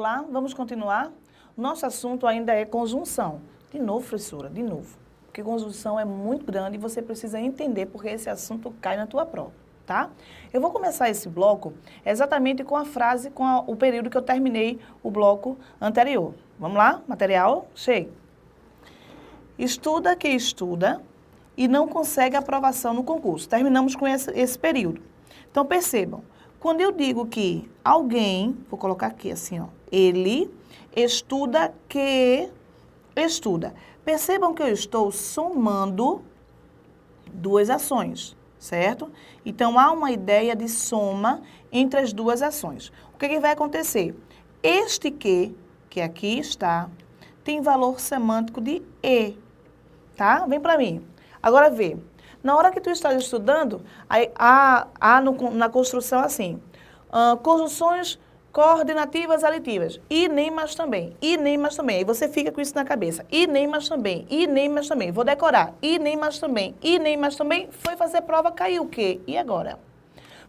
Olá, vamos continuar? Nosso assunto ainda é conjunção. De novo, professora, de novo. Porque conjunção é muito grande e você precisa entender porque esse assunto cai na tua prova, tá? Eu vou começar esse bloco exatamente com a frase, o período que eu terminei o bloco anterior. Vamos lá? Material cheio. Estuda que estuda e não consegue aprovação no concurso. Terminamos com esse período. Então, percebam, quando eu digo que alguém, vou colocar aqui assim, ó, ele estuda que estuda. Percebam que eu estou somando duas ações, certo? Então, há uma ideia de soma entre as duas ações. O que vai acontecer? Este que aqui está, tem valor semântico de e, tá? Vem para mim. Agora vê. Na hora que tu estás estudando, há na construção assim, conjunções coordenativas alitivas, e nem mais também, e nem mais também. Aí você fica com isso na cabeça, e nem mais também, e nem mais também. Vou decorar, e nem mais também, e nem mais também. Foi fazer prova, caiu o quê? E agora?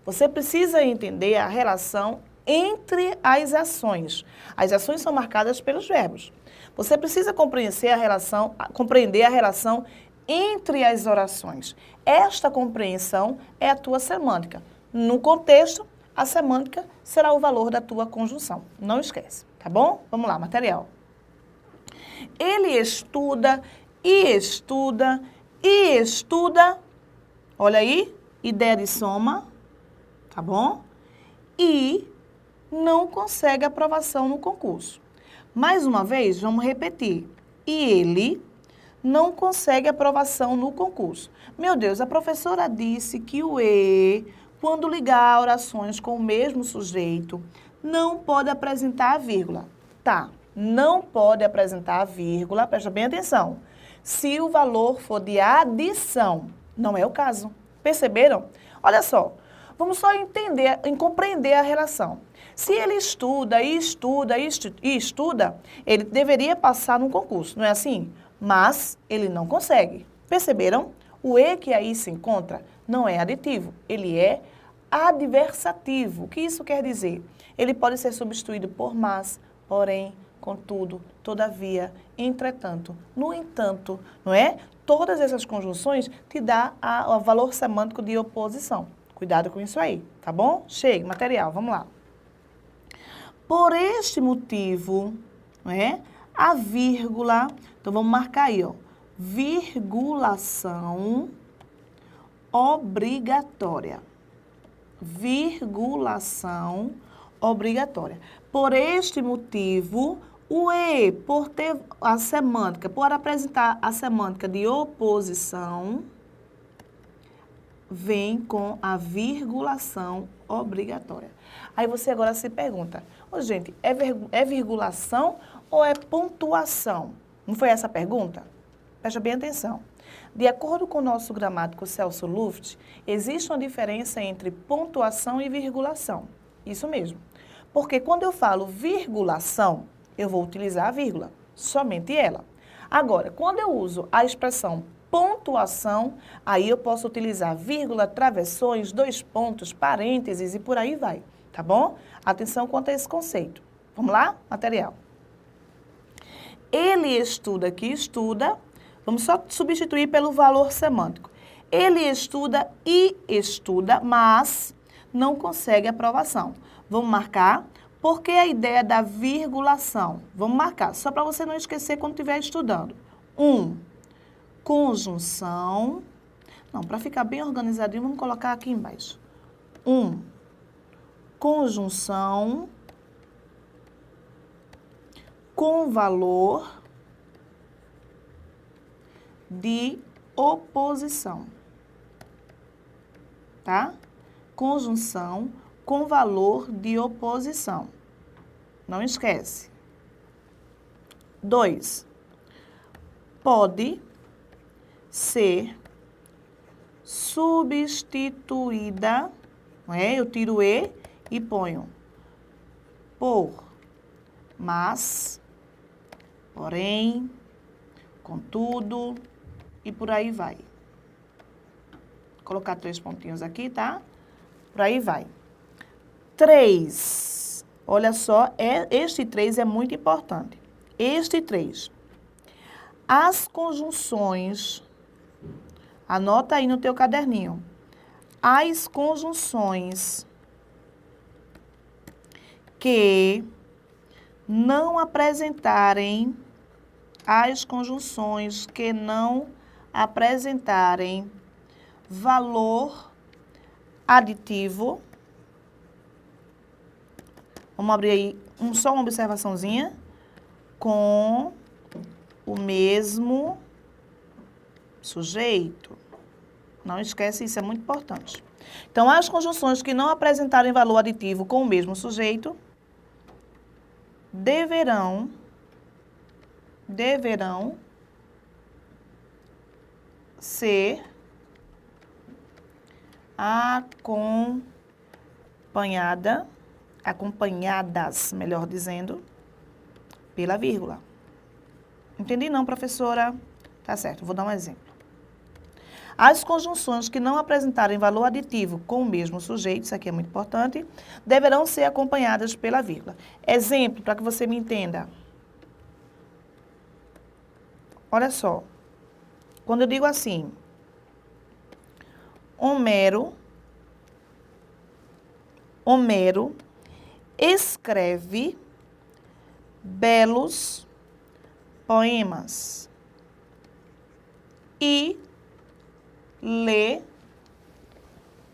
Você precisa entender a relação entre as ações. As ações são marcadas pelos verbos. Você precisa compreender a relação entre as orações. Esta compreensão é a tua semântica. No contexto, a semântica será o valor da tua conjunção. Não esquece, tá bom? Vamos lá, material. Ele estuda e estuda e estuda. Olha aí, ideia de soma, tá bom? E não consegue aprovação no concurso. Mais uma vez, vamos repetir. E ele não consegue aprovação no concurso. Meu Deus, a professora disse que o e, quando ligar orações com o mesmo sujeito, não pode apresentar a vírgula. Tá, não pode apresentar a vírgula, presta bem atenção, se o valor for de adição. Não é o caso. Perceberam? Olha só, vamos só entender e compreender a relação. Se ele estuda e estuda e estuda, ele deveria passar no concurso, não é assim? Mas ele não consegue. Perceberam? O e que aí se encontra não é aditivo, ele é adversativo. O que isso quer dizer? Ele pode ser substituído por mas, porém, contudo, todavia, entretanto, no entanto, não é? Todas essas conjunções te dá o valor semântico de oposição. Cuidado com isso aí, tá bom? Chega, material, vamos lá. Por este motivo, não é? A vírgula, então vamos marcar aí, ó, virgulação obrigatória. Virgulação obrigatória. Por este motivo, o e, por ter a semântica, por apresentar a semântica de oposição, vem com a virgulação obrigatória. Aí você agora se pergunta, gente, é virgulação ou é pontuação? Não foi essa a pergunta? Presta bem atenção. De acordo com o nosso gramático Celso Luft, existe uma diferença entre pontuação e virgulação. Isso mesmo. Porque quando eu falo virgulação, eu vou utilizar a vírgula, somente ela. Agora, quando eu uso a expressão pontuação, aí eu posso utilizar vírgula, travessões, dois pontos, parênteses e por aí vai, tá bom? Atenção quanto a esse conceito. Vamos lá? Material. Ele estuda que estuda, vamos só substituir pelo valor semântico. Ele estuda e estuda, mas não consegue aprovação. Vamos marcar? Porque a ideia da virgulação, vamos marcar, só para você não esquecer quando estiver estudando. Conjunção, não, para ficar bem organizadinho, vamos colocar aqui embaixo. Conjunção com valor de oposição, tá? Conjunção com valor de oposição. Não esquece. 2. Pode ser substituída, não é? Eu tiro e ponho por, mas, porém, contudo e por aí vai. Vou colocar 3 pontinhos aqui, tá? Por aí vai. 3. Olha só, este 3 é muito importante. Este 3. As conjunções, anota aí no teu caderninho. As conjunções que não apresentarem, as conjunções que não apresentarem valor aditivo. Vamos abrir aí só uma observaçãozinha. Com o mesmo sujeito. Não esquece, isso é muito importante. Então, as conjunções que não apresentarem valor aditivo com o mesmo sujeito deverão ser acompanhadas, melhor dizendo, pela vírgula. Entendi não, professora? Tá certo, vou dar um exemplo. As conjunções que não apresentarem valor aditivo com o mesmo sujeito, isso aqui é muito importante, deverão ser acompanhadas pela vírgula. Exemplo, para que você me entenda. Olha só. Quando eu digo assim, Homero escreve belos poemas e lê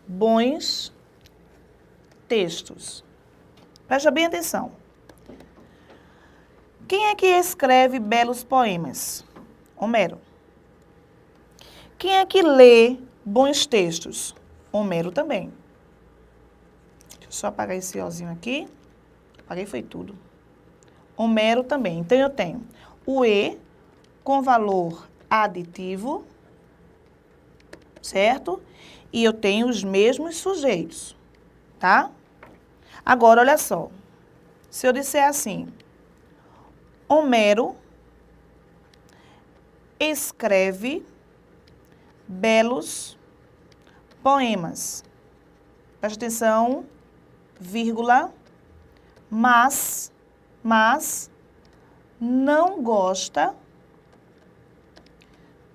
bons textos. Presta bem atenção. Quem é que escreve belos poemas? Homero. Quem é que lê bons textos? Homero também. Deixa eu só apagar esse ozinho aqui. Apaguei foi tudo. Homero também. Então, eu tenho o E com valor aditivo, certo? E eu tenho os mesmos sujeitos, tá? Agora, olha só. Se eu disser assim, Homero escreve belos poemas. Presta atenção, vírgula, mas não gosta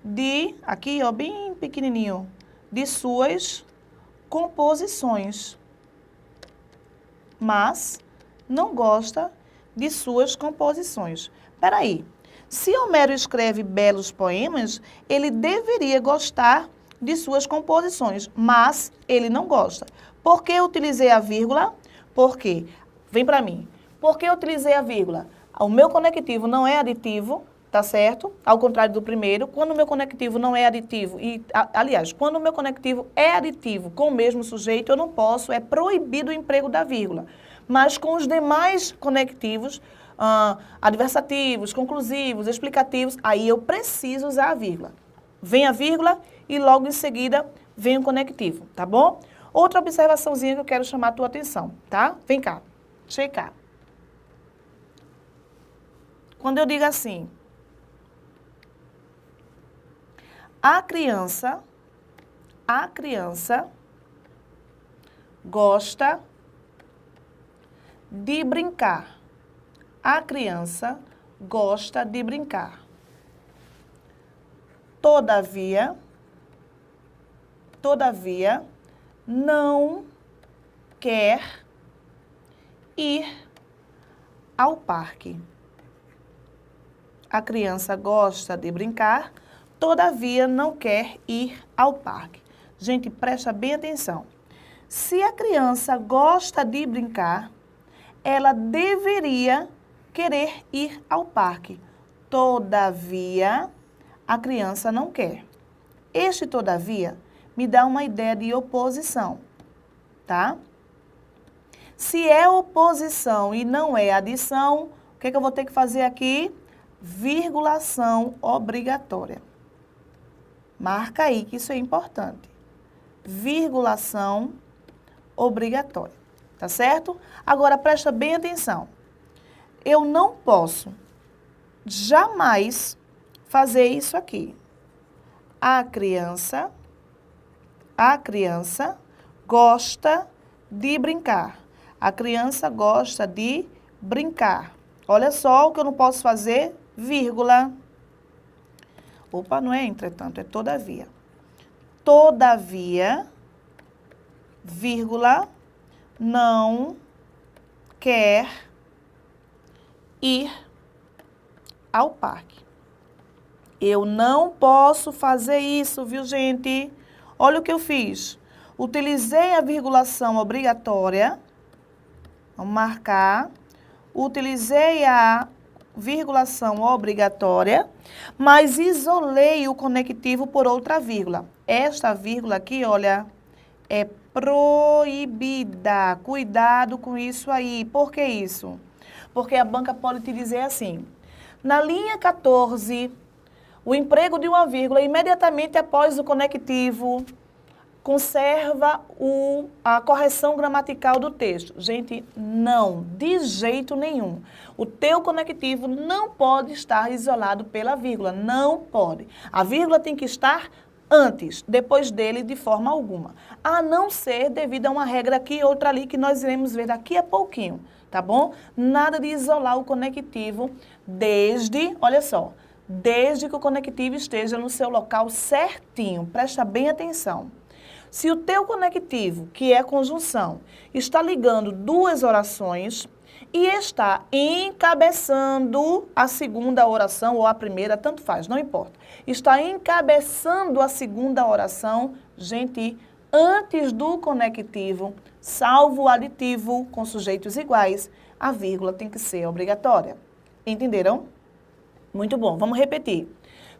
de, aqui ó, bem pequenininho, de suas composições. Mas não gosta de suas composições. Peraí, se Homero escreve belos poemas, ele deveria gostar de suas composições, mas ele não gosta. Por que eu utilizei a vírgula? Porque, vem para mim, por que eu utilizei a vírgula? O meu conectivo não é aditivo, tá certo? Ao contrário do primeiro, quando o meu conectivo não é aditivo, aliás, quando o meu conectivo é aditivo com o mesmo sujeito, eu não posso, é proibido o emprego da vírgula. Mas com os demais conectivos, adversativos, conclusivos, explicativos, aí eu preciso usar a vírgula. Vem a vírgula e logo em seguida vem o conectivo, tá bom? Outra observaçãozinha que eu quero chamar a tua atenção, tá? Vem cá, checa. Quando eu digo assim, a criança gosta de brincar. A criança gosta de brincar. Todavia, não quer ir ao parque. A criança gosta de brincar, todavia não quer ir ao parque. Gente, presta bem atenção. Se a criança gosta de brincar, ela deveria querer ir ao parque. Todavia, a criança não quer. Este todavia me dá uma ideia de oposição, tá? Se é oposição e não é adição, o que é que eu vou ter que fazer aqui? Virgulação obrigatória. Marca aí que isso é importante. Virgulação obrigatória, tá certo? Agora, presta bem atenção. Eu não posso jamais fazer isso aqui. A criança gosta de brincar. A criança gosta de brincar. Olha só o que eu não posso fazer, vírgula. Opa, não é entretanto, é todavia. Todavia, vírgula, não quer ir ao parque. Eu não posso fazer isso, viu, gente? Olha o que eu fiz. Utilizei a virgulação obrigatória. Vamos marcar. Utilizei a virgulação obrigatória, mas isolei o conectivo por outra vírgula. Esta vírgula aqui, olha, é proibida. Cuidado com isso aí. Por que isso? Porque a banca pode te dizer assim, na linha 14, o emprego de uma vírgula imediatamente após o conectivo conserva a correção gramatical do texto. Gente, não, de jeito nenhum. O teu conectivo não pode estar isolado pela vírgula, não pode. A vírgula tem que estar antes, depois dele, de forma alguma. A não ser devido a uma regra aqui e outra ali que nós iremos ver daqui a pouquinho, tá bom? Nada de isolar o conectivo desde, olha só, desde que o conectivo esteja no seu local certinho. Presta bem atenção. Se o teu conectivo, que é conjunção, está ligando duas orações e está encabeçando a segunda oração ou a primeira, tanto faz, não importa. Está encabeçando a segunda oração, gente, antes do conectivo, salvo o aditivo com sujeitos iguais, a vírgula tem que ser obrigatória. Entenderam? Muito bom, vamos repetir.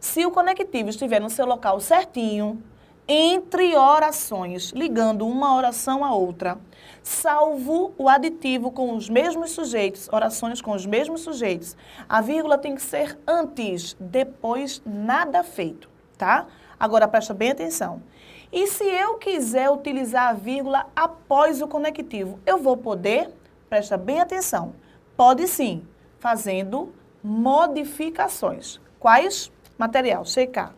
Se o conectivo estiver no seu local certinho, entre orações, ligando uma oração a outra, salvo o aditivo com os mesmos sujeitos, orações com os mesmos sujeitos, a vírgula tem que ser antes, depois nada feito, tá? Agora presta bem atenção. E se eu quiser utilizar a vírgula após o conectivo, eu vou poder? Presta bem atenção. Pode sim, fazendo modificações. Quais? Material, checar.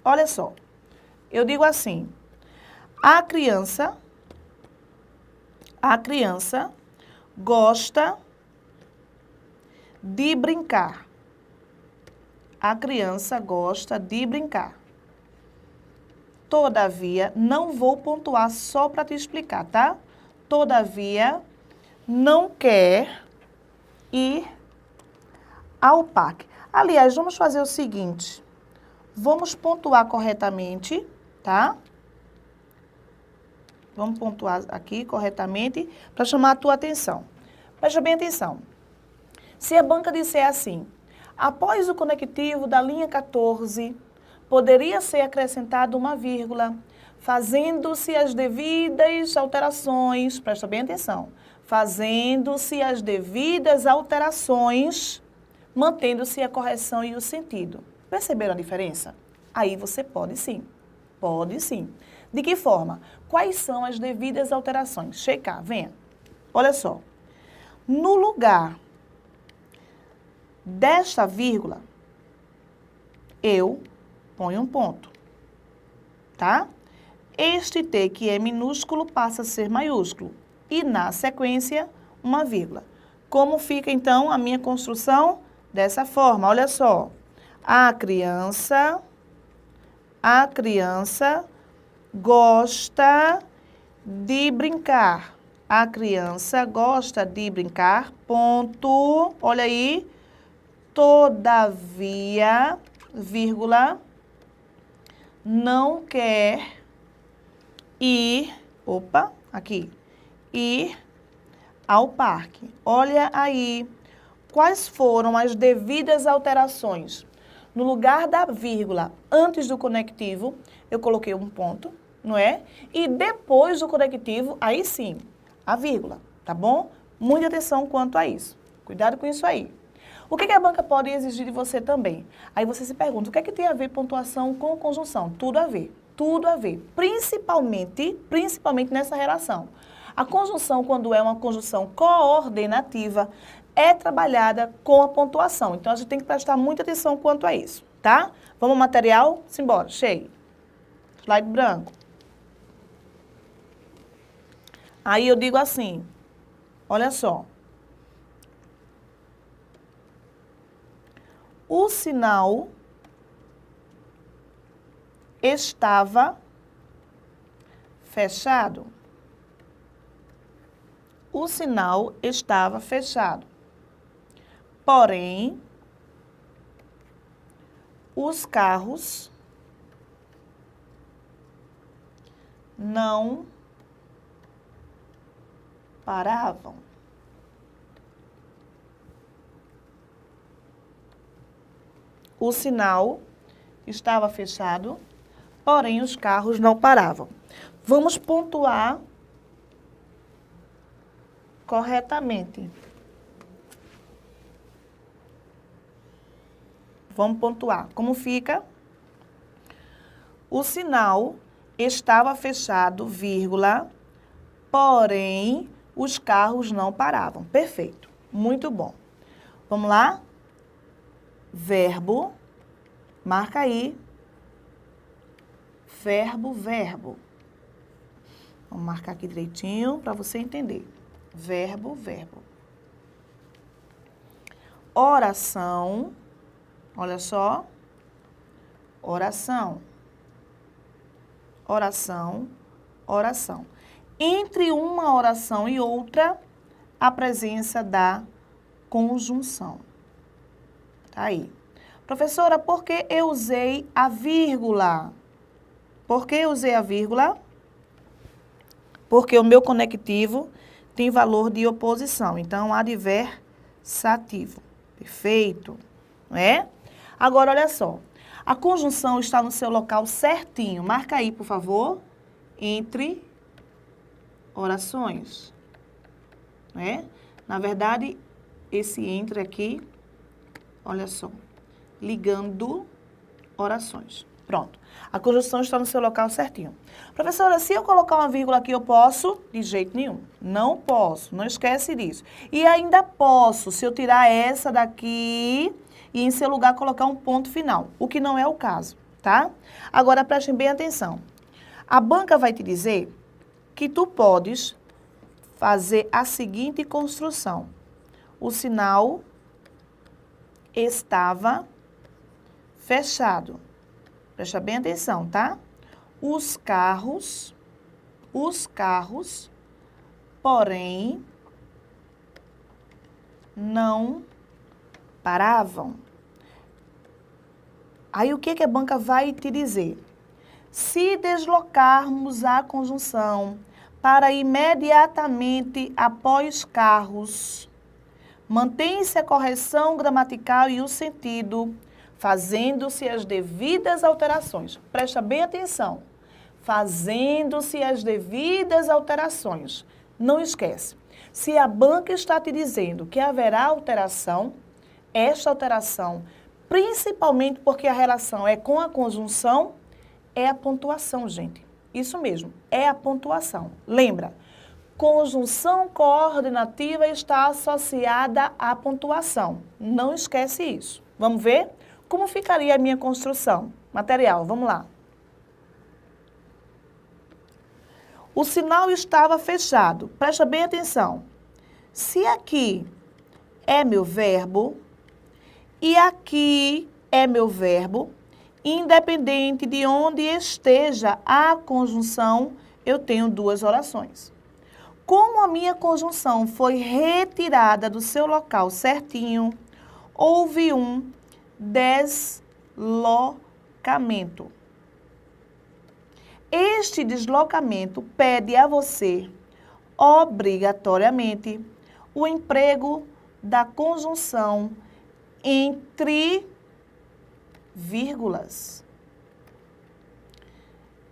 Olha só, eu digo assim, a criança gosta de brincar. A criança gosta de brincar. Todavia, não vou pontuar só para te explicar, tá? Todavia, não quer ir ao parque. Aliás, vamos fazer o seguinte. Vamos pontuar corretamente, tá? Vamos pontuar aqui corretamente para chamar a tua atenção. Presta bem atenção. Se a banca disser assim, após o conectivo da linha 14, poderia ser acrescentada uma vírgula, fazendo-se as devidas alterações, presta bem atenção, fazendo-se as devidas alterações, mantendo-se a correção e o sentido. Perceberam a diferença? Aí você pode sim. Pode sim. De que forma? Quais são as devidas alterações? Checar, venha. Olha só. No lugar desta vírgula, eu ponho um ponto. Tá? Este T, que é minúsculo, passa a ser maiúsculo. E na sequência, uma vírgula. Como fica, então, a minha construção? Dessa forma, olha só. A criança gosta de brincar. A criança gosta de brincar, ponto. Olha aí. Todavia, vírgula, não quer ir, opa, aqui, ir ao parque. Olha aí. Quais foram as devidas alterações? No lugar da vírgula, antes do conectivo, eu coloquei um ponto, não é? E depois do conectivo, aí sim, a vírgula, tá bom? Muita atenção quanto a isso. Cuidado com isso aí. O que a banca pode exigir de você também? Aí você se pergunta, o que é que tem a ver pontuação com conjunção? Tudo a ver, tudo a ver. Principalmente nessa relação. A conjunção, quando é uma conjunção coordenativa, é trabalhada com a pontuação. Então, a gente tem que prestar muita atenção quanto a isso, tá? Vamos ao material? Simbora, cheio. Slide branco. Aí eu digo assim, olha só. O sinal estava fechado. O sinal estava fechado. Porém, os carros não paravam. O sinal estava fechado, porém os carros não paravam. Vamos pontuar corretamente. Vamos pontuar. Como fica? O sinal estava fechado, vírgula, porém os carros não paravam. Perfeito. Muito bom. Vamos lá? Verbo, marca aí. Verbo, verbo. Vamos marcar aqui direitinho para você entender. Verbo, verbo. Oração, olha só. Oração. Oração, oração. Entre uma oração e outra, a presença da conjunção. Tá aí. Professora, por que eu usei a vírgula? Por que eu usei a vírgula? Porque o meu conectivo tem valor de oposição. Então, adversativo. Perfeito. Não é? Agora, olha só. A conjunção está no seu local certinho. Marca aí, por favor. Entre orações. Não é? Na verdade, esse entre aqui, olha só. Ligando orações. Pronto. A conjunção está no seu local certinho. Professora, se eu colocar uma vírgula aqui, eu posso? De jeito nenhum. Não posso. Não esquece disso. E ainda posso, se eu tirar essa daqui e em seu lugar colocar um ponto final. O que não é o caso, tá? Agora, prestem bem atenção. A banca vai te dizer que tu podes fazer a seguinte construção. O sinal estava fechado. Presta bem atenção, tá? Os carros, porém, não paravam. Aí o que a banca vai te dizer? Se deslocarmos a conjunção para imediatamente após carros, mantém-se a correção gramatical e o sentido, fazendo-se as devidas alterações. Presta bem atenção. Fazendo-se as devidas alterações. Não esquece. Se a banca está te dizendo que haverá alteração, esta alteração, principalmente porque a relação é com a conjunção, é a pontuação, gente. Isso mesmo, é a pontuação. Lembra, conjunção coordenativa está associada à pontuação. Não esquece isso. Vamos ver? Como ficaria a minha construção? Material, vamos lá. O sinal estava fechado. Presta bem atenção. Se aqui é meu verbo e aqui é meu verbo, independente de onde esteja a conjunção, eu tenho duas orações. Como a minha conjunção foi retirada do seu local certinho, houve um deslocamento. Este deslocamento pede a você, obrigatoriamente, o emprego da conjunção entre vírgulas.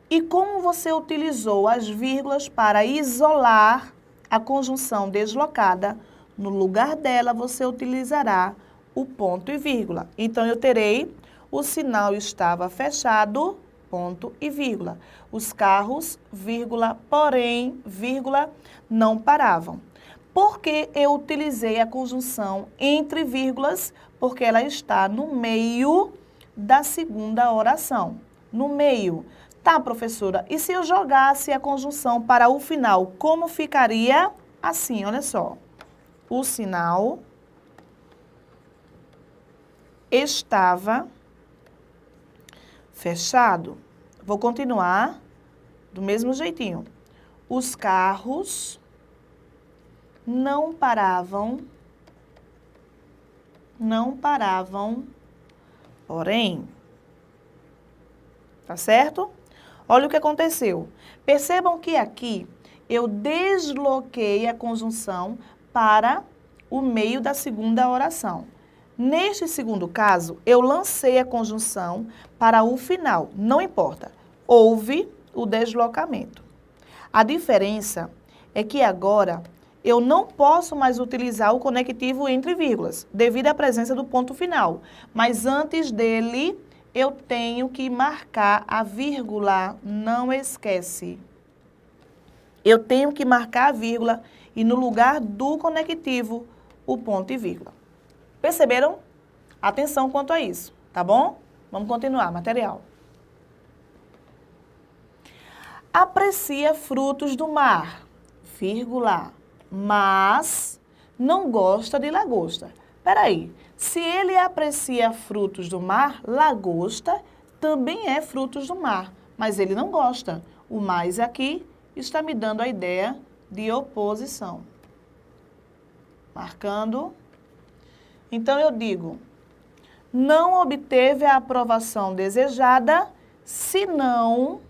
E como você utilizou as vírgulas para isolar a conjunção deslocada, no lugar dela você utilizará o ponto e vírgula. Então, eu terei o sinal estava fechado, ponto e vírgula. Os carros, vírgula, porém, vírgula, não paravam. Por que eu utilizei a conjunção entre vírgulas? Porque ela está no meio da segunda oração. No meio. Tá, professora, e se eu jogasse a conjunção para o final, como ficaria? Assim, olha só. O sinal estava fechado. Vou continuar do mesmo jeitinho. Os carros não paravam, porém. Tá certo? Olha o que aconteceu. Percebam que aqui eu desloquei a conjunção para o meio da segunda oração. Neste segundo caso, eu lancei a conjunção para o final. Não importa. Houve o deslocamento. A diferença é que agora eu não posso mais utilizar o conectivo entre vírgulas, devido à presença do ponto final. Mas antes dele, eu tenho que marcar a vírgula, não esquece. Eu tenho que marcar a vírgula e no lugar do conectivo, o ponto e vírgula. Perceberam? Atenção quanto a isso, tá bom? Vamos continuar, material. Aprecia frutos do mar, vírgula, mas não gosta de lagosta. Peraí, se ele aprecia frutos do mar, lagosta também é frutos do mar, mas ele não gosta. O mais aqui está me dando a ideia de oposição. Marcando. Então, eu digo, não obteve a aprovação desejada, se não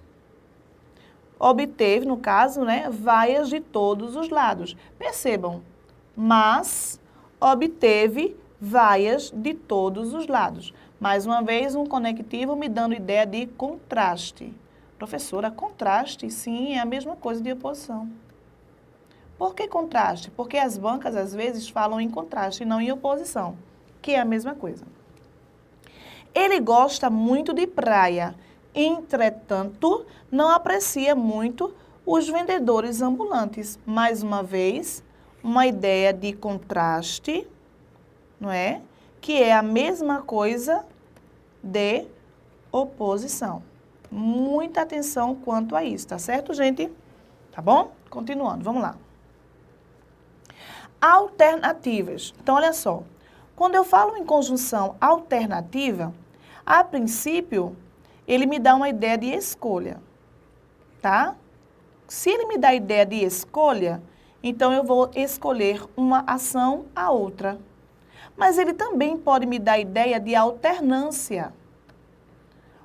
obteve, no caso, né, vaias de todos os lados. Percebam, mas obteve vaias de todos os lados. Mais uma vez, um conectivo me dando ideia de contraste. Professora, contraste, sim, é a mesma coisa de oposição. Por que contraste? Porque as bancas, às vezes, falam em contraste e não em oposição, que é a mesma coisa. Ele gosta muito de praia, entretanto, não aprecia muito os vendedores ambulantes. Mais uma vez, uma ideia de contraste, não é? Que é a mesma coisa de oposição. Muita atenção quanto a isso, tá certo, gente? Tá bom? Continuando, vamos lá. Alternativas. Então, olha só. Quando eu falo em conjunção alternativa, a princípio, ele me dá uma ideia de escolha, tá? Se ele me dá a ideia de escolha, então eu vou escolher uma ação a outra. Mas ele também pode me dar a ideia de alternância.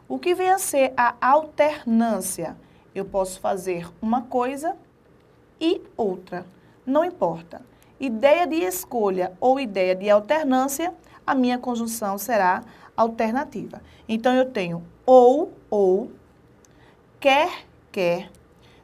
O que vem a ser a alternância? Eu posso fazer uma coisa e outra, não importa. Ideia de escolha ou ideia de alternância, a minha conjunção será alternativa. Então, eu tenho ou, quer,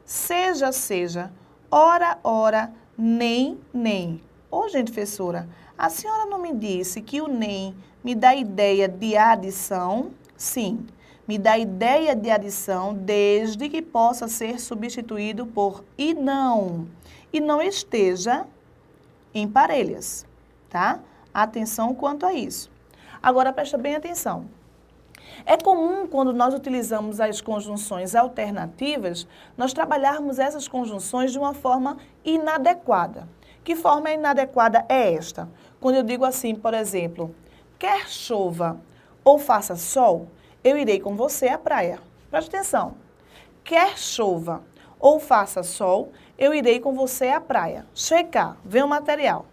seja, ora, nem. Ô, gente, professora, a senhora não me disse que o nem me dá ideia de adição? Sim, me dá ideia de adição desde que possa ser substituído por e não esteja em parelhas, tá? Atenção quanto a isso. Agora, presta bem atenção. É comum, quando nós utilizamos as conjunções alternativas, nós trabalharmos essas conjunções de uma forma inadequada. Que forma inadequada é esta? Quando eu digo assim, por exemplo, quer chova ou faça sol, eu irei com você à praia. Presta atenção. Quer chova ou faça sol, eu irei com você à praia. Checar, vê o material.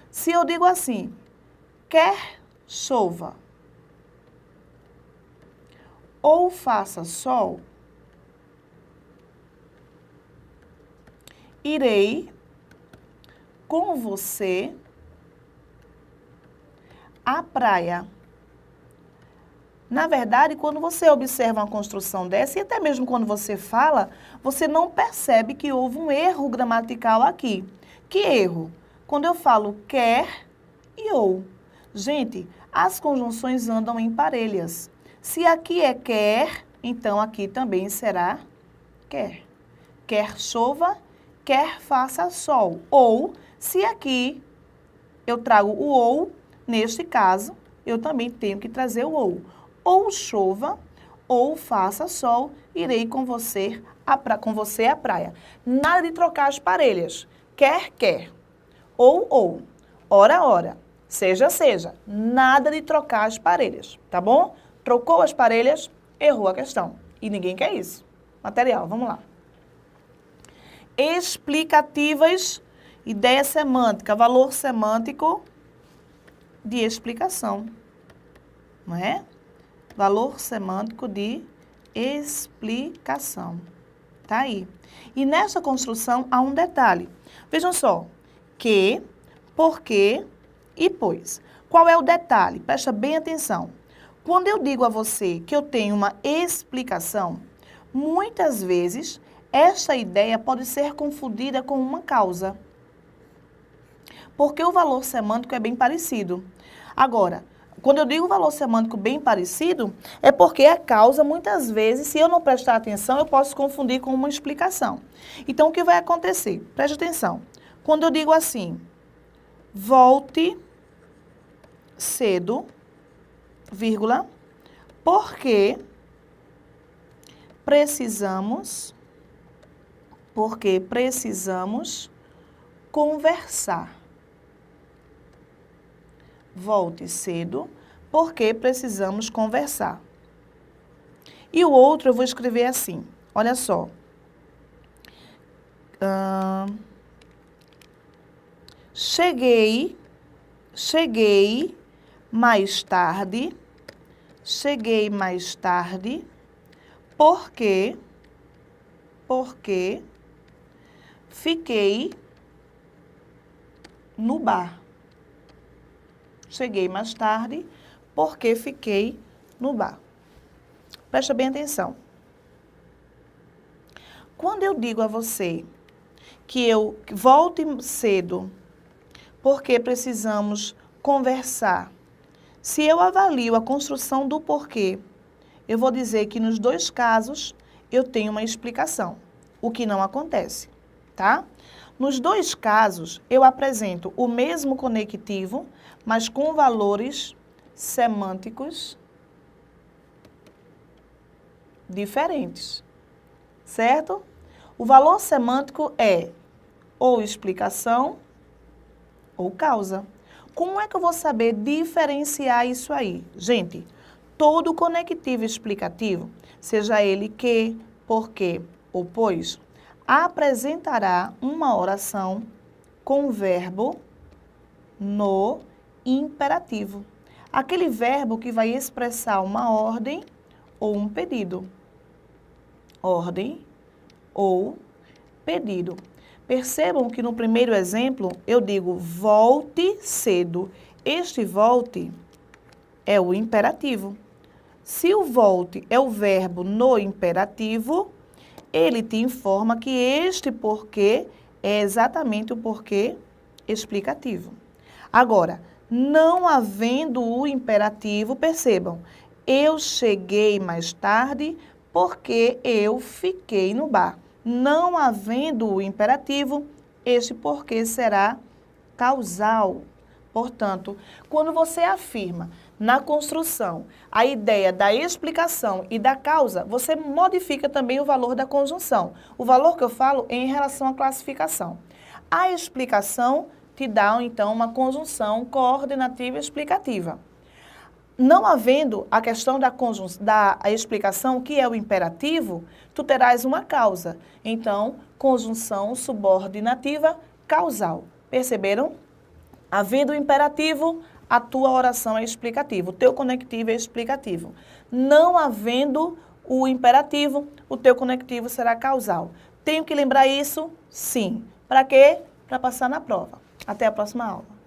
Se eu digo assim, quer chova ou faça sol, irei com você à praia. Na verdade, quando você observa uma construção dessa, e até mesmo quando você fala, você não percebe que houve um erro gramatical aqui. Que erro? Quando eu falo quer e ou. Gente, as conjunções andam em parelhas. Se aqui é quer, então aqui também será quer. Quer chova, quer faça sol. Ou, se aqui eu trago o ou, neste caso, eu também tenho que trazer o ou. Ou chova, ou faça sol, irei com você à praia. Nada de trocar as parelhas. Quer, quer. Ou. Ora. Seja. Nada de trocar as parelhas, tá bom? Trocou as parelhas, errou a questão. E ninguém quer isso. Material, vamos lá. Explicativas, ideia semântica, valor semântico de explicação. Não é? Valor semântico de explicação. Tá aí. E nessa construção há um detalhe. Vejam só. Que, porque e pois. Qual é o detalhe? Presta bem atenção. Quando eu digo a você que eu tenho uma explicação, muitas vezes esta ideia pode ser confundida com uma causa. Porque o valor semântico é bem parecido. Agora, quando eu digo valor semântico bem parecido, é porque a causa, muitas vezes, se eu não prestar atenção, eu posso confundir com uma explicação. Então, o que vai acontecer? Preste atenção. Quando eu digo assim, volte cedo, vírgula, porque precisamos conversar. Volte cedo, porque precisamos conversar. E o outro eu vou escrever assim, olha só. Cheguei mais tarde, porque fiquei no bar. Cheguei mais tarde porque fiquei no bar. Presta bem atenção. Quando eu digo a você que eu volte cedo porque precisamos conversar, se eu avalio a construção do porquê, eu vou dizer que nos dois casos eu tenho uma explicação, o que não acontece, tá? Nos dois casos, eu apresento o mesmo conectivo, mas com valores semânticos diferentes, certo? O valor semântico é ou explicação ou causa. Como é que eu vou saber diferenciar isso aí? Gente, todo conectivo explicativo, seja ele que, porque ou pois, apresentará uma oração com verbo no imperativo. Aquele verbo que vai expressar uma ordem ou um pedido. Ordem ou pedido. Percebam que no primeiro exemplo eu digo volte cedo. Este volte é o imperativo. Se o volte é o verbo no imperativo, ele te informa que este porquê é exatamente o porquê explicativo. Agora, não havendo o imperativo, percebam, eu cheguei mais tarde porque eu fiquei no bar. Não havendo o imperativo, este porquê será causal. Portanto, quando você afirma na construção a ideia da explicação e da causa, você modifica também o valor da conjunção. O valor que eu falo é em relação à classificação. A explicação te dá, então, uma conjunção coordenativa explicativa. Não havendo a questão da explicação, que é o imperativo, tu terás uma causa. Então, conjunção subordinativa causal. Perceberam? Havendo o imperativo, a tua oração é explicativa, o teu conectivo é explicativo. Não havendo o imperativo, o teu conectivo será causal. Tenho que lembrar isso? Sim. Para quê? Para passar na prova. Até a próxima aula.